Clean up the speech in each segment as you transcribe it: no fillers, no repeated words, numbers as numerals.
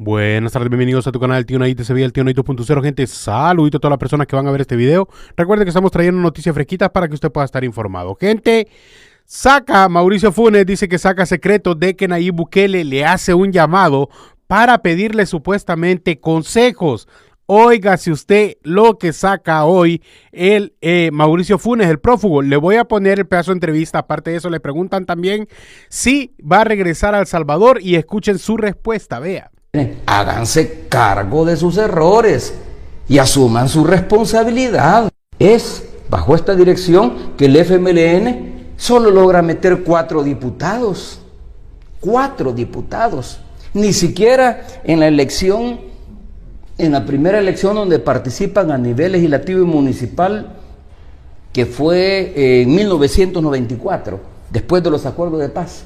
Buenas tardes, bienvenidos a tu canal, el Tío Nayito, se ve el Tío Nayito.0, gente. Saludito a todas las personas que van a ver este video. Recuerden que estamos trayendo noticias fresquitas para que usted pueda estar informado. Gente, Mauricio Funes dice que saca secretos de que Nayib Bukele le hace un llamado para pedirle supuestamente consejos. Oiga, si usted lo que saca hoy el Mauricio Funes, el prófugo. Le voy a poner el pedazo de entrevista. Aparte de eso, le preguntan también si va a regresar a El Salvador y escuchen su respuesta. Vea. Háganse cargo de sus errores y asuman su responsabilidad. Es bajo esta dirección que el FMLN solo logra meter 4 diputados. 4 diputados. Ni siquiera en la elección, en la primera elección donde participan a nivel legislativo y municipal, que fue en 1994, después de los acuerdos de paz.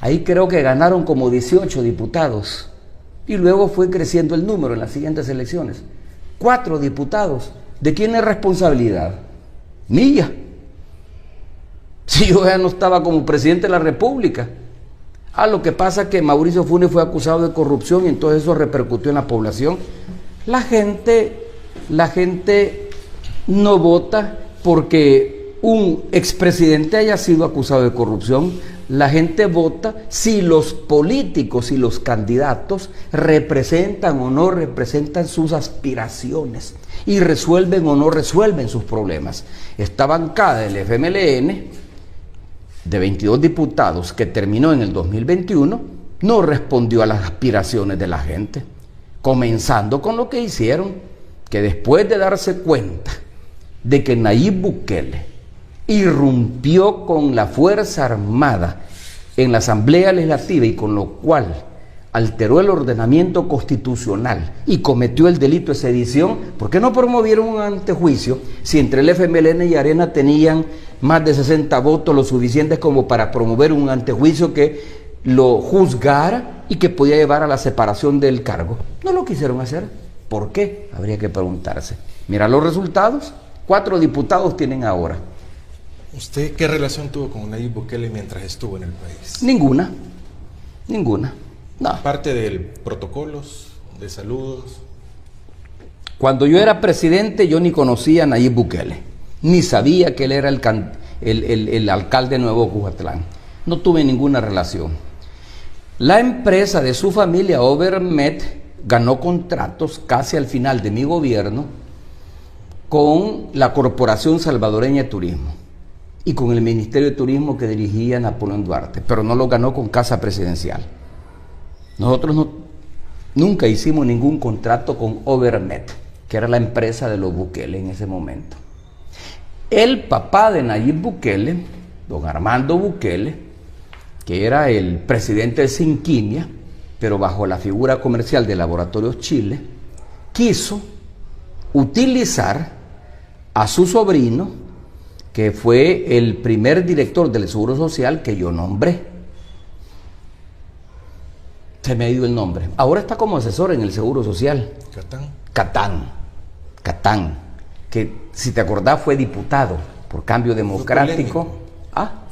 Ahí creo que ganaron como 18 diputados. Y luego fue creciendo el número en las siguientes elecciones. 4 diputados. ¿De quién es responsabilidad? Mía. Si yo ya no estaba como presidente de la República. Lo que pasa es que Mauricio Funes fue acusado de corrupción y entonces eso repercutió en la población. La gente no vota porque un expresidente haya sido acusado de corrupción. La gente vota si los políticos y los candidatos representan o no representan sus aspiraciones y resuelven o no resuelven sus problemas. Esta bancada del FMLN de 22 diputados que terminó en el 2021 no respondió a las aspiraciones de la gente, comenzando con lo que hicieron, que después de darse cuenta de que Nayib Bukele irrumpió con la Fuerza Armada en la Asamblea Legislativa y con lo cual alteró el ordenamiento constitucional y cometió el delito de sedición, ¿por qué no promovieron un antejuicio si entre el FMLN y Arena tenían más de 60 votos, lo suficientes como para promover un antejuicio que lo juzgara y que podía llevar a la separación del cargo? No lo quisieron hacer. ¿Por qué? Habría que preguntarse. Mira los resultados. 4 diputados tienen ahora. ¿Usted qué relación tuvo con Nayib Bukele mientras estuvo en el país? Ninguna. No. Aparte de protocolos, de saludos. Cuando yo era presidente, yo ni conocía a Nayib Bukele, ni sabía que él era el alcalde de Nuevo Cujatlán. No tuve ninguna relación. La empresa de su familia, Overmet, ganó contratos casi al final de mi gobierno con la Corporación Salvadoreña de Turismo y con el Ministerio de Turismo que dirigía Napoleón Duarte, pero no lo ganó con Casa Presidencial. Nosotros nunca hicimos ningún contrato con Overmet, que era la empresa de los Bukele en ese momento. El papá de Nayib Bukele, don Armando Bukele, que era el presidente de Sinquinia, pero bajo la figura comercial de Laboratorios Chile, quiso utilizar a su sobrino, que fue el primer director del Seguro Social que yo nombré. Se me ha ido el nombre. Ahora está como asesor en el Seguro Social. Catán. Que si te acordás fue diputado por Cambio Democrático.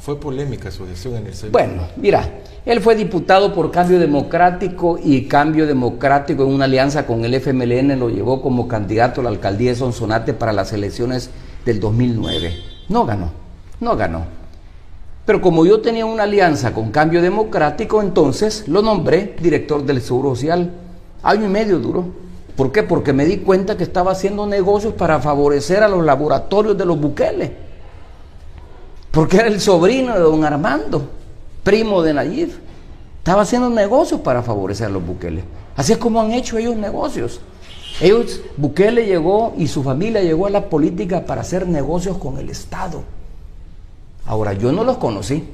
Fue polémica su gestión en el Seguro. Bueno, mira, él fue diputado por Cambio Democrático y Cambio Democrático en una alianza con el FMLN lo llevó como candidato a la alcaldía de Sonsonate para las elecciones del 2009. No ganó. Pero como yo tenía una alianza con Cambio Democrático, entonces lo nombré director del Seguro Social. 1 año y medio duró. ¿Por qué? Porque me di cuenta que estaba haciendo negocios para favorecer a los laboratorios de los Bukele. Porque era el sobrino de don Armando, primo de Nayib. Estaba haciendo negocios para favorecer a los Bukele. Así es como han hecho ellos negocios. Bukele llegó y su familia llegó a la política para hacer negocios con el Estado. Ahora, yo no los conocí.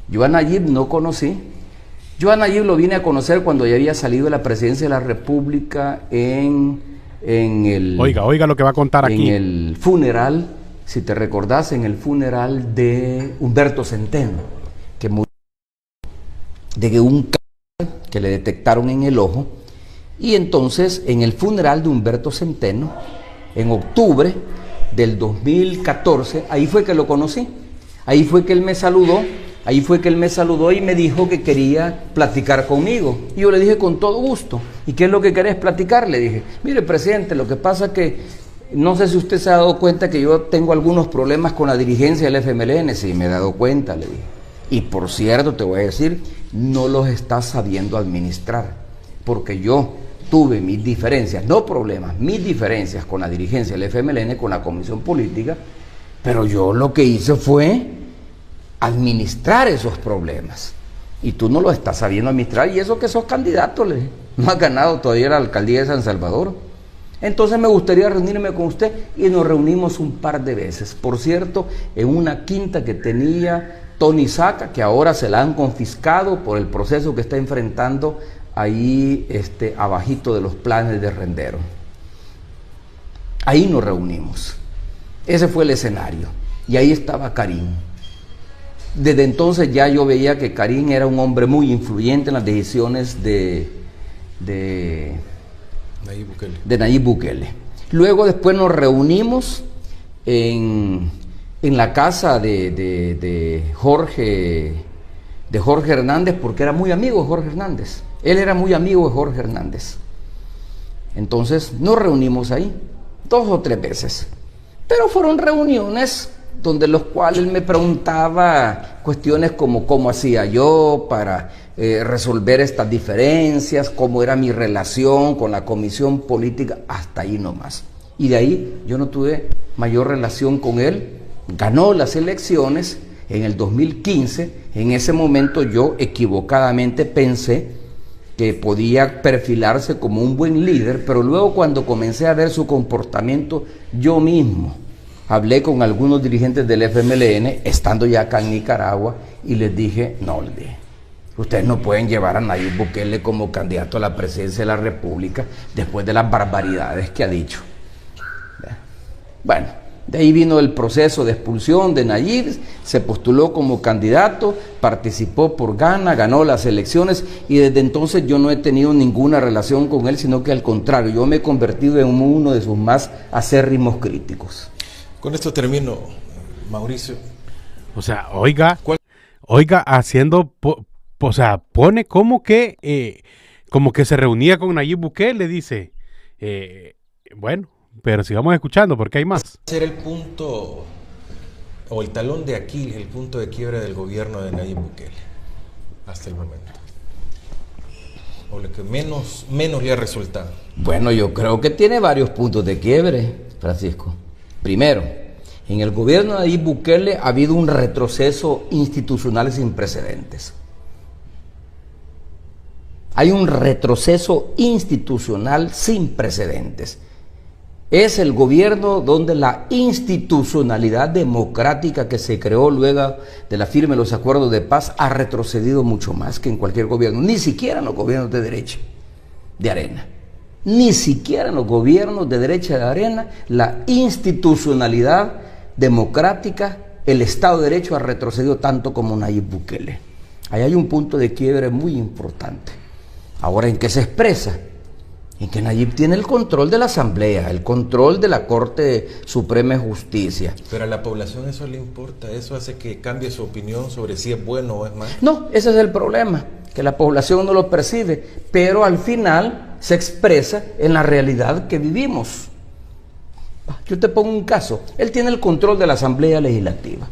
Yo a Nayib no conocí. Yo a Nayib lo vine a conocer cuando ya había salido de la presidencia de la República en el... Oiga lo que va a contar aquí. En el funeral, si te recordás, en el funeral de Humberto Centeno, que murió de un cáncer que le detectaron en el ojo. Y entonces, en el funeral de Humberto Centeno, en octubre del 2014, ahí fue que lo conocí. Ahí fue que él me saludó Ahí fue que él me saludó y me dijo que quería platicar conmigo. Y yo le dije con todo gusto. ¿Y qué es lo que querés platicar? Le dije, mire, presidente, lo que pasa es que no sé si usted se ha dado cuenta que yo tengo algunos problemas con la dirigencia del FMLN. Sí, me he dado cuenta, le dije. Y por cierto, te voy a decir, no los estás sabiendo administrar. Porque yo tuve mis diferencias, no problemas, mis diferencias con la dirigencia del FMLN, con la comisión política, pero yo lo que hice fue administrar esos problemas. Y tú no lo estás sabiendo administrar, y eso que sos candidato, no has ganado todavía la alcaldía de San Salvador. Entonces me gustaría reunirme con usted, y nos reunimos un par de veces. Por cierto, en una quinta que tenía Tony Saca, que ahora se la han confiscado por el proceso que está enfrentando ahí abajito de los planes de Rendero. Ahí nos reunimos. Ese fue el escenario. Y ahí estaba Karim. Desde entonces ya yo veía que Karim era un hombre muy influyente en las decisiones de Nayib Bukele. Luego después nos reunimos en la casa de Jorge Hernández, porque era muy amigo de Jorge Hernández. Él era muy amigo de Jorge Hernández. Entonces nos reunimos ahí 2 o 3 veces. Pero fueron reuniones donde los cuales él me preguntaba cuestiones como cómo hacía yo para resolver estas diferencias, cómo era mi relación con la comisión política, hasta ahí nomás. Y de ahí yo no tuve mayor relación con él. Ganó las elecciones en el 2015. En ese momento yo equivocadamente pensé que podía perfilarse como un buen líder, pero luego cuando comencé a ver su comportamiento, yo mismo hablé con algunos dirigentes del FMLN, estando ya acá en Nicaragua, y les dije, no, ustedes no pueden llevar a Nayib Bukele como candidato a la presidencia de la República después de las barbaridades que ha dicho. Bueno, de ahí vino el proceso de expulsión de Nayib, se postuló como candidato, participó por ganó las elecciones, y desde entonces yo no he tenido ninguna relación con él, sino que al contrario, yo me he convertido en uno de sus más acérrimos críticos. Con esto termino, Mauricio. O sea, oiga, haciendo, o sea, pone como que se reunía con Nayib Bukele, dice, bueno. Pero sigamos escuchando porque hay más. Ser el punto o el talón de Aquiles, el punto de quiebra del gobierno de Nayib Bukele hasta el momento, o lo que menos le ha resultado. Bueno, yo creo que tiene varios puntos de quiebre, Francisco. Primero, en el gobierno de Nayib Bukele ha habido un retroceso institucional sin precedentes. Hay un retroceso institucional sin precedentes. Es el gobierno donde la institucionalidad democrática que se creó luego de la firma de los acuerdos de paz ha retrocedido mucho más que en cualquier gobierno, ni siquiera en los gobiernos de derecha de Arena. Ni siquiera en los gobiernos de derecha de Arena, la institucionalidad democrática, el Estado de Derecho ha retrocedido tanto como Nayib Bukele. Ahí hay un punto de quiebre muy importante. Ahora, ¿en qué se expresa? En que Nayib tiene el control de la Asamblea, el control de la Corte Suprema de Justicia. Pero a la población eso le importa, eso hace que cambie su opinión sobre si es bueno o es malo. No, ese es el problema, que la población no lo percibe, pero al final se expresa en la realidad que vivimos. Yo te pongo un caso, él tiene el control de la Asamblea Legislativa.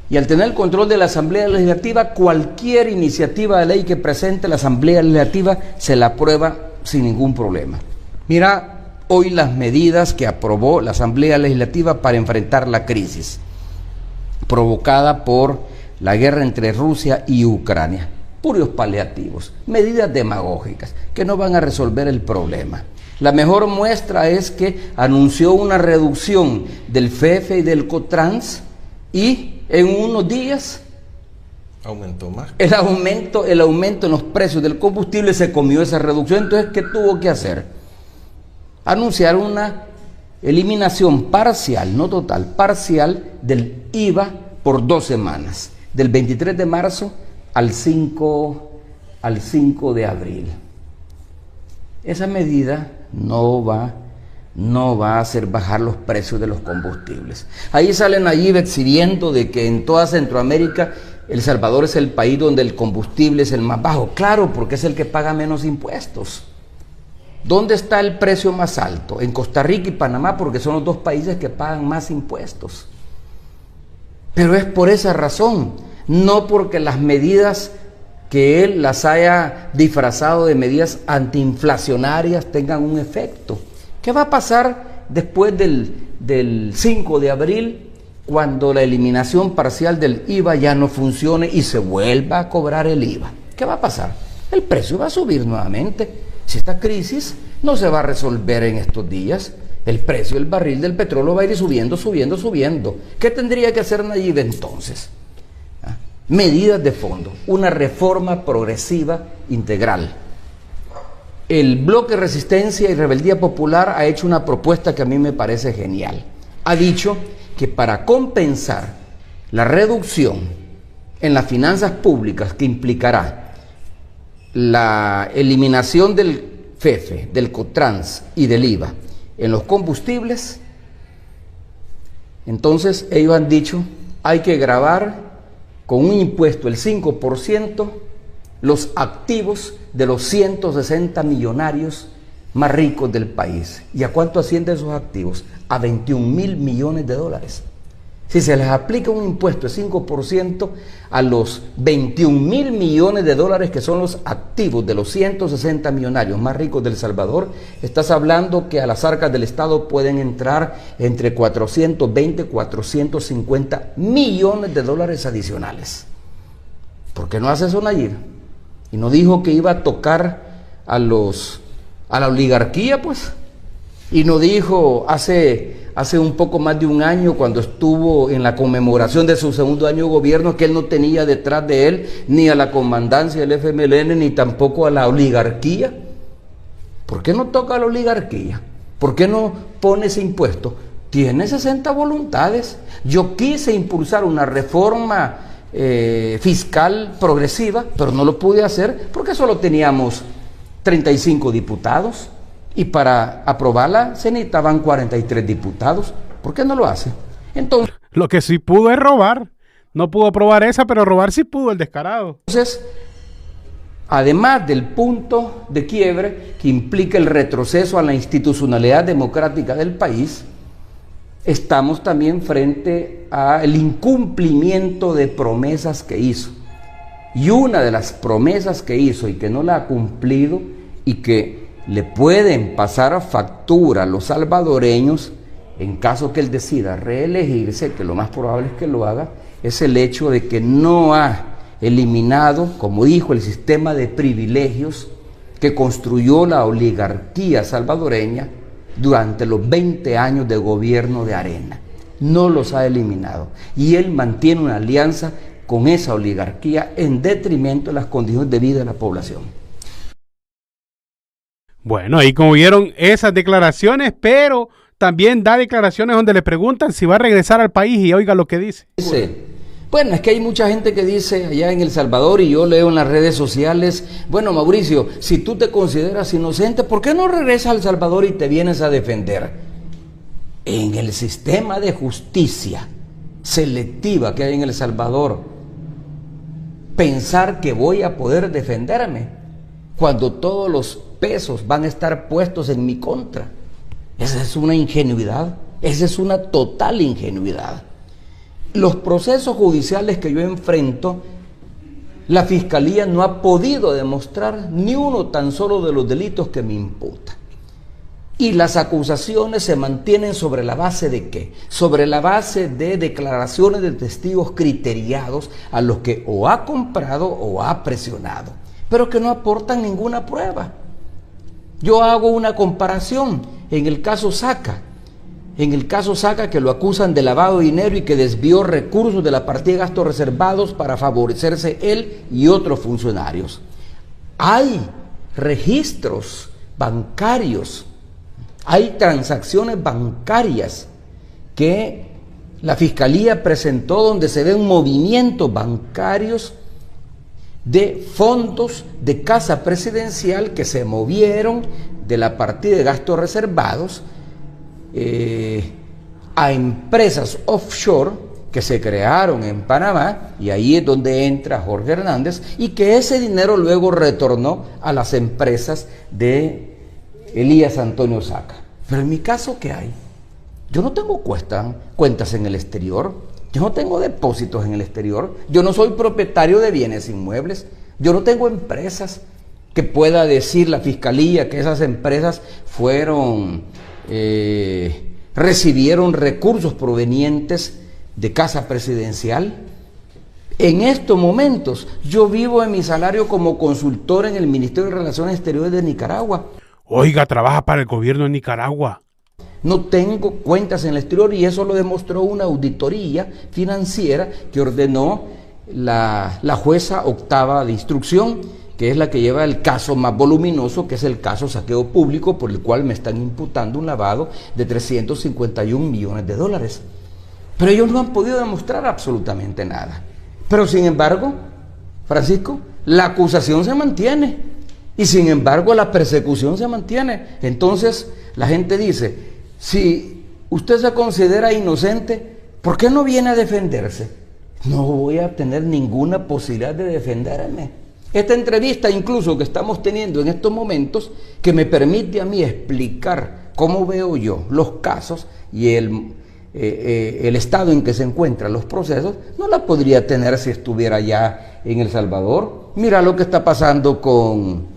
Y al tener el control de la Asamblea Legislativa, cualquier iniciativa de ley que presente la Asamblea Legislativa se la aprueba sin ningún problema. Mira hoy las medidas que aprobó la Asamblea Legislativa para enfrentar la crisis provocada por la guerra entre Rusia y Ucrania. Puros paliativos, medidas demagógicas que no van a resolver el problema. La mejor muestra es que anunció una reducción del FEFE y del COTRANS, y en unos días aumentó más. El aumento en los precios del combustible se comió esa reducción. Entonces, ¿qué tuvo que hacer? Anunciar una eliminación parcial, no total, parcial del IVA por 2 semanas, del 23 de marzo al 5 de abril. Esa medida no va a hacer bajar los precios de los combustibles. Ahí sale Nayib exhibiendo de que en toda Centroamérica El Salvador es el país donde el combustible es el más bajo. Claro, porque es el que paga menos impuestos. ¿Dónde está el precio más alto? En Costa Rica y Panamá, porque son los dos países que pagan más impuestos. Pero es por esa razón, no porque las medidas que él las haya disfrazado de medidas antiinflacionarias tengan un efecto. ¿Qué va a pasar después del 5 de abril, cuando la eliminación parcial del IVA ya no funcione y se vuelva a cobrar el IVA? ¿Qué va a pasar? El precio va a subir nuevamente. Si esta crisis no se va a resolver en estos días, el precio del barril del petróleo va a ir subiendo, subiendo, subiendo. ¿Qué tendría que hacer Nayib entonces? Medidas de fondo, una reforma progresiva integral. El Bloque Resistencia y Rebeldía Popular ha hecho una propuesta que a mí me parece genial. Ha dicho que para compensar la reducción en las finanzas públicas que implicará la eliminación del FEFE, del COTRANS y del IVA en los combustibles, entonces ellos han dicho, hay que gravar con un impuesto el 5% los activos de los 160 millonarios más ricos del país. ¿Y a cuánto ascienden esos activos? A 21.000 millones de dólares. Si se les aplica un impuesto de 5% a los 21.000 millones de dólares que son los activos de los 160 millonarios más ricos de El Salvador, estás hablando que a las arcas del Estado pueden entrar entre 420 y 450 millones de dólares adicionales. ¿Por qué no hace eso Nayib? Y no dijo que iba a tocar a la oligarquía, pues. Y no dijo hace un poco más de un año, cuando estuvo en la conmemoración de su segundo año de gobierno, que él no tenía detrás de él ni a la comandancia del FMLN ni tampoco a la oligarquía. ¿Por qué no toca a la oligarquía? ¿Por qué no pone ese impuesto? Tiene 60 voluntades. Yo quise impulsar una reforma fiscal progresiva, pero no lo pude hacer porque solo teníamos 35 diputados. Y para aprobarla se necesitaban 43 diputados. ¿Por qué no lo hace? Entonces, lo que sí pudo es robar. No pudo aprobar esa, pero robar sí pudo, el descarado. Entonces, además del punto de quiebre que implica el retroceso a la institucionalidad democrática del país, estamos también frente al incumplimiento de promesas que hizo. Y una de las promesas que hizo y que no la ha cumplido y que le pueden pasar factura a los salvadoreños en caso que él decida reelegirse, que lo más probable es que lo haga, es el hecho de que no ha eliminado, como dijo, el sistema de privilegios que construyó la oligarquía salvadoreña durante los 20 años de gobierno de Arena. No los ha eliminado. Y él mantiene una alianza con esa oligarquía en detrimento de las condiciones de vida de la población. Bueno, ahí como vieron esas declaraciones, pero también da declaraciones donde le preguntan si va a regresar al país y oiga lo que dice. Bueno, es que hay mucha gente que dice allá en El Salvador, y yo leo en las redes sociales, bueno, Mauricio, si tú te consideras inocente, ¿por qué no regresas a El Salvador y te vienes a defender? En el sistema de justicia selectiva que hay en El Salvador, pensar que voy a poder defenderme cuando todos los pesos van a estar puestos en mi contra. Esa es una ingenuidad, esa es una total ingenuidad. Los procesos judiciales que yo enfrento, la Fiscalía no ha podido demostrar ni uno tan solo de los delitos que me imputa. Y las acusaciones se mantienen sobre la base de ¿qué? Sobre la base de declaraciones de testigos criteriados a los que o ha comprado o ha presionado, pero que no aportan ninguna prueba. Yo hago una comparación en el caso Saca. En el caso Saca, que lo acusan de lavado de dinero y que desvió recursos de la partida de gastos reservados para favorecerse él y otros funcionarios. Hay registros bancarios, hay transacciones bancarias que la Fiscalía presentó donde se ven movimientos bancarios de fondos de casa presidencial que se movieron de la partida de gastos reservados a empresas offshore que se crearon en Panamá, y ahí es donde entra Jorge Hernández, y que ese dinero luego retornó a las empresas de Elías Antonio Saca. Pero en mi caso, ¿qué hay? Yo no tengo cuentas en el exterior, yo no tengo depósitos en el exterior, yo no soy propietario de bienes inmuebles, yo no tengo empresas que pueda decir la fiscalía que esas empresas recibieron recursos provenientes de Casa Presidencial. En estos momentos yo vivo en mi salario como consultor en el Ministerio de Relaciones Exteriores de Nicaragua. Oiga, trabaja para el gobierno de Nicaragua. No tengo cuentas en el exterior, y eso lo demostró una auditoría financiera que ordenó la jueza octava de instrucción, que es la que lleva el caso más voluminoso, que es el caso saqueo público, por el cual me están imputando un lavado de 351 millones de dólares. Pero ellos no han podido demostrar absolutamente nada. Pero sin embargo, Francisco, la acusación se mantiene, y sin embargo la persecución se mantiene. Entonces la gente dice, si usted se considera inocente, ¿por qué no viene a defenderse? No voy a tener ninguna posibilidad de defenderme. Esta entrevista incluso que estamos teniendo en estos momentos, que me permite a mí explicar cómo veo yo los casos y el estado en que se encuentran los procesos, no la podría tener si estuviera ya en El Salvador. Mira lo que está pasando con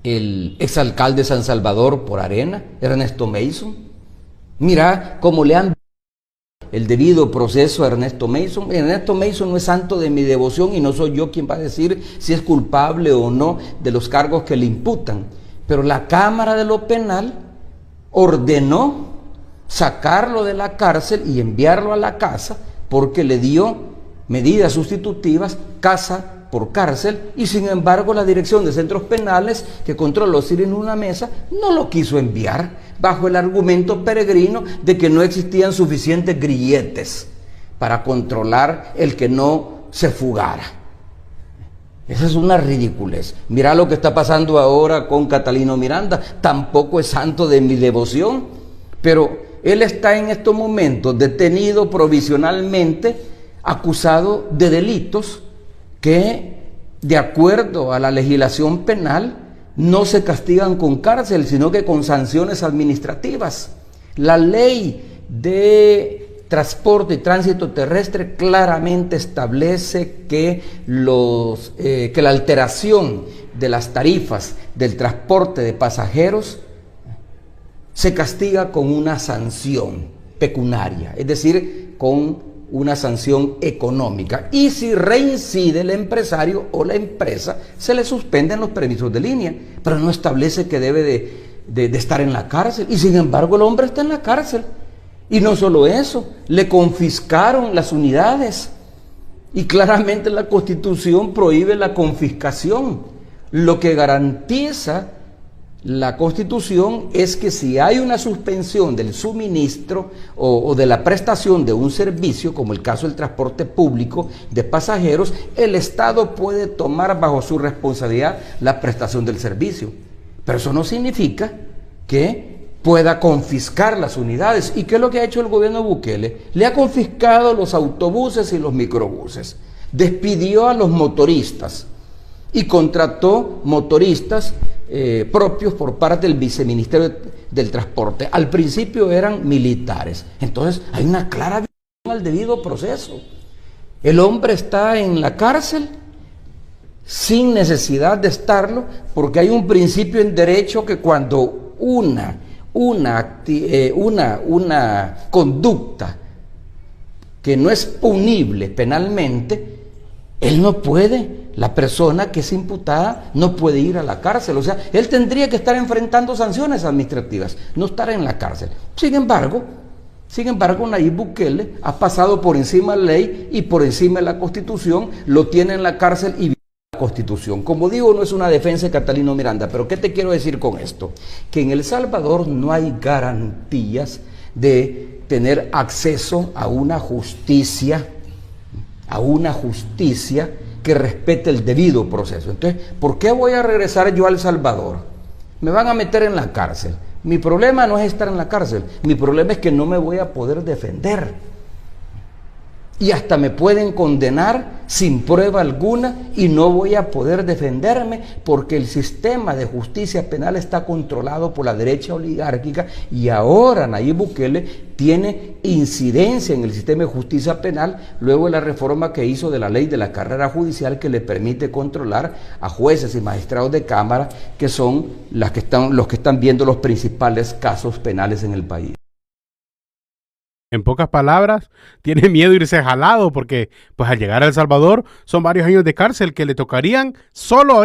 el exalcalde de San Salvador por Arena, Ernesto Mason. Mira cómo le han el debido proceso a Ernesto Mason. Ernesto Mason no es santo de mi devoción, y no soy yo quien va a decir si es culpable o no de los cargos que le imputan. Pero la Cámara de lo Penal ordenó sacarlo de la cárcel y enviarlo a la casa, porque le dio medidas sustitutivas, casa por cárcel, y sin embargo la Dirección de Centros Penales, que controló Ciro en una mesa, no lo quiso enviar, bajo el argumento peregrino de que no existían suficientes grilletes para controlar el que no se fugara. Esa es una ridiculez. Mira lo que está pasando ahora con Catalino Miranda. Tampoco es santo de mi devoción, pero él está en estos momentos detenido provisionalmente, acusado de delitos que, de acuerdo a la legislación penal, no se castigan con cárcel, sino que con sanciones administrativas. La ley de transporte y tránsito terrestre claramente establece que la alteración de las tarifas del transporte de pasajeros se castiga con una sanción pecuniaria, es decir, con una sanción económica. Y si reincide el empresario o la empresa, se le suspenden los permisos de línea, pero no establece que debe de estar en la cárcel. Y sin embargo el hombre está en la cárcel. Y no solo eso, le confiscaron las unidades. Y claramente la Constitución prohíbe la confiscación. Lo que garantiza la Constitución es que si hay una suspensión del suministro o de la prestación de un servicio, como el caso del transporte público de pasajeros, el Estado puede tomar bajo su responsabilidad la prestación del servicio. Pero eso no significa que pueda confiscar las unidades. ¿Y qué es lo que ha hecho el gobierno Bukele? Le ha confiscado los autobuses y los microbuses, despidió a los motoristas y contrató motoristas propios por parte del viceministerio del transporte. Al principio eran militares. Entonces hay una clara violación al debido proceso. El hombre está en la cárcel sin necesidad de estarlo, porque hay un principio en derecho que cuando una conducta que no es punible penalmente, él no puede, la persona que es imputada no puede ir a la cárcel. O sea, él tendría que estar enfrentando sanciones administrativas, no estar en la cárcel. Sin embargo, Nayib Bukele ha pasado por encima de la ley y por encima de la Constitución, lo tiene en la cárcel y viola la Constitución. Como digo, no es una defensa de Catalino Miranda, pero ¿qué te quiero decir con esto? Que en El Salvador no hay garantías de tener acceso a una justicia que respete el debido proceso. Entonces, ¿por qué voy a regresar yo a El Salvador? Me van a meter en la cárcel, Mi problema no es estar en la cárcel, mi problema es que no me voy a poder defender. Y hasta me pueden condenar sin prueba alguna y no voy a poder defenderme porque el sistema de justicia penal está controlado por la derecha oligárquica y ahora Nayib Bukele tiene incidencia en el sistema de justicia penal luego de la reforma que hizo de la ley de la carrera judicial que le permite controlar a jueces y magistrados de cámara que son los que están viendo los principales casos penales en el país. En pocas palabras, tiene miedo irse jalado porque pues al llegar a El Salvador son varios años de cárcel que le tocarían solo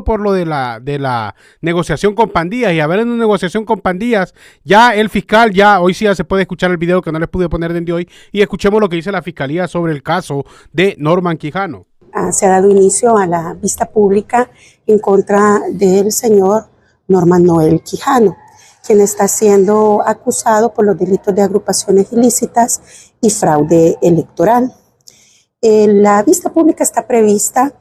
por lo de la negociación con pandillas. Y a ver, en una negociación con pandillas, ya el fiscal, hoy sí ya se puede escuchar el video que no les pude poner desde hoy, y escuchemos lo que dice la fiscalía sobre el caso de Norman Quijano. Se ha dado inicio a la vista pública en contra del señor Norman Noel Quijano, quien está siendo acusado por los delitos de agrupaciones ilícitas y fraude electoral. La vista pública está prevista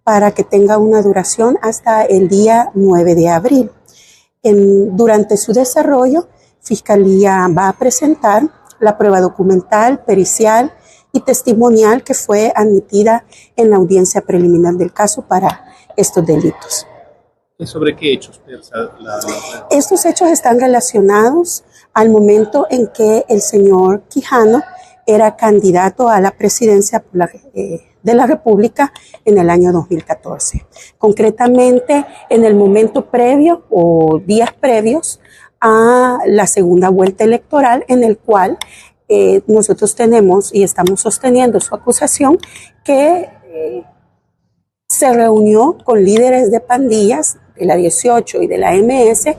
para que tenga una duración hasta el día 9 de abril. Durante su desarrollo, Fiscalía va a presentar la prueba documental, pericial y testimonial que fue admitida en la audiencia preliminar del caso para estos delitos. ¿Sobre qué hechos? Estos hechos están relacionados al momento en que el señor Quijano era candidato a la presidencia de la República en el año 2014. Concretamente, en el momento previo o días previos a la segunda vuelta electoral, en el cual nosotros tenemos y estamos sosteniendo su acusación que se reunió con líderes de pandillas de la 18 y de la MS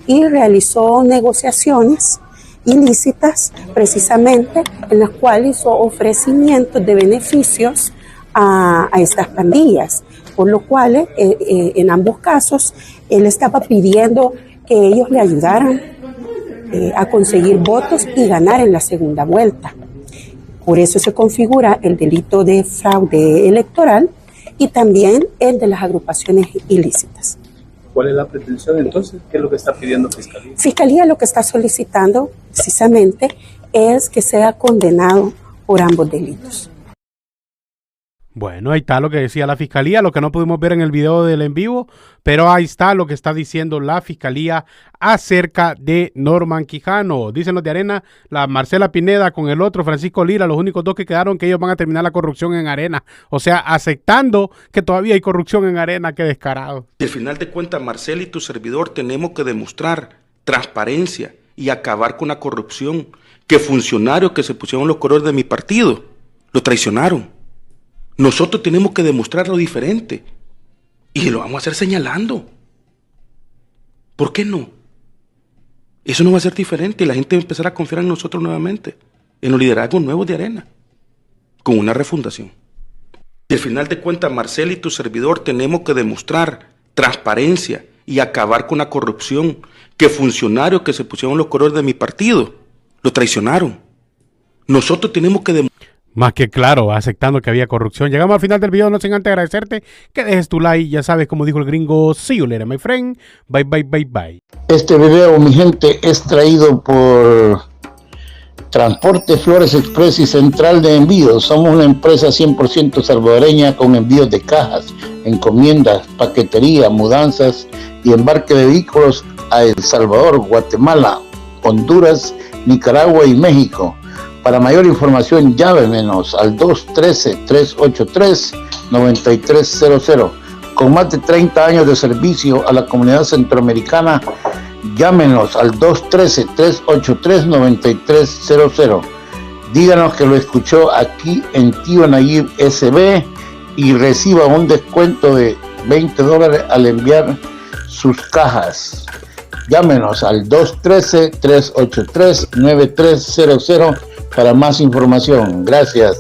y realizó negociaciones ilícitas precisamente en las cuales hizo ofrecimientos de beneficios a estas pandillas, por lo cual en ambos casos él estaba pidiendo que ellos le ayudaran a conseguir votos y ganar en la segunda vuelta. Por eso se configura el delito de fraude electoral y también el de las agrupaciones ilícitas. ¿Cuál es la pretensión entonces? ¿Qué es lo que está pidiendo Fiscalía? Fiscalía lo que está solicitando precisamente es que sea condenado por ambos delitos. Bueno, ahí está lo que decía la fiscalía, lo que no pudimos ver en el video del en vivo, pero ahí está lo que está diciendo la fiscalía acerca de Norman Quijano. Dicen los de Arena, la Marcela Pineda con el otro Francisco Lira, los únicos dos que quedaron, que ellos van a terminar la corrupción en Arena. O sea, aceptando que todavía hay corrupción en Arena, qué descarado. Al final de cuentas, Marcela y tu servidor tenemos que demostrar transparencia y acabar con la corrupción, que funcionarios que se pusieron los colores de mi partido lo traicionaron. Nosotros tenemos que demostrar lo diferente y lo vamos a hacer señalando. ¿Por qué no? Eso no va a ser diferente y la gente va a empezar a confiar en nosotros nuevamente, en los liderazgos nuevos de Arena, con una refundación. Y al final de cuentas, Marcela y tu servidor tenemos que demostrar transparencia y acabar con la corrupción, que funcionarios que se pusieron los colores de mi partido lo traicionaron. Nosotros tenemos que demostrar. Más que claro, aceptando que había corrupción. Llegamos al final del video, no sin antes agradecerte que dejes tu like, ya sabes, como dijo el gringo, see you later, my friend, bye, bye, bye, bye. Este video, mi gente, es traído por Transporte Flores Express y Central de Envíos. Somos una empresa 100% salvadoreña con envíos de cajas, encomiendas, paquetería, mudanzas y embarque de vehículos a El Salvador, Guatemala, Honduras, Nicaragua y México. Para mayor información, llámenos al 213-383-9300. Con más de 30 años de servicio a la comunidad centroamericana, llámenos al 213-383-9300. Díganos que lo escuchó aquí en Tío Nayib SB y reciba un descuento de $20 al enviar sus cajas. Llámenos al 213-383-9300 para más información. Gracias.